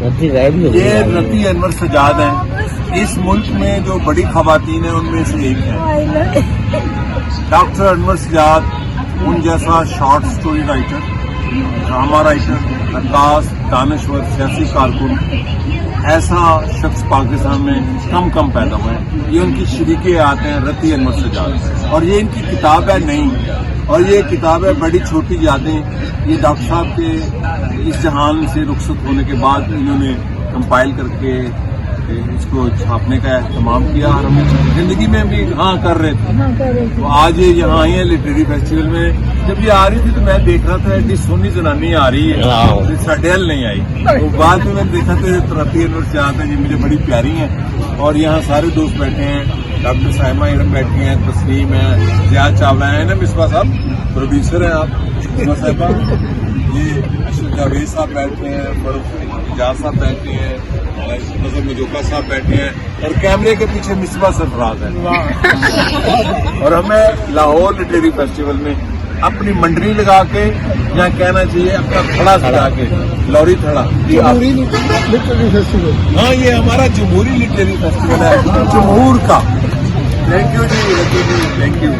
ये रती अनवर सजाद हैं। इस मुल्क में जो बड़ी खवातीन है उनमें से एक है डॉक्टर अनवर सजाद। उन जैसा short story writer, drama writer, अक्कास, दानश्वर, सियासी कारकुन, ऐसा शख्स पाकिस्तान में कम पैदा हुए हैं। ये उनकी शरीके आते हैं रती अनवर सजाद, और ये इनकी किताब है नहीं, और ये किताब है बड़ी छोटी यादें। ये डॉक्टर साहब के इस जहान से रुखसत होने के बाद इन्होंने कंपाइल करके इसको छापने का एहतमाम किया, और हम जिंदगी में भी कर रहे थे। तो आज ये यहाँ आई है लिटरेरी फेस्टिवल में। जब ये आ रही थी तो मैं देख रहा था एडी सोनी जनानी आ रही है, साढ़े हल नहीं आई। तो बाद में मैंने देखा तो रती अनवर सजाद है, ये मुझे बड़ी प्यारी है। और यहाँ सारे दोस्त बैठे हैं, डॉक्टर साइमा इरम बैठी हैं, तस्लीम है, जियाद चावला है ना, मिसबा साहब प्रोड्यूसर हैं आप, मिसबा साहिबा, ये अशरफ जावेद साहब बैठे हैं, इजाज साहब बैठे हैं, नजर मजोका साहब बैठे हैं, और कैमरे के पीछे मिसबा सरफराज है। और हमें लाहौर लिटरेरी फेस्टिवल में अपनी मंडली लगा के, यहाँ कहना चाहिए अपना थड़ा सजा के, लौरी थड़ा, लिटरेरी फेस्टिवल। हाँ, ये हमारा जमहूरी लिटरेरी फेस्टिवल है, जमहूर का। Thank you ji, thank you.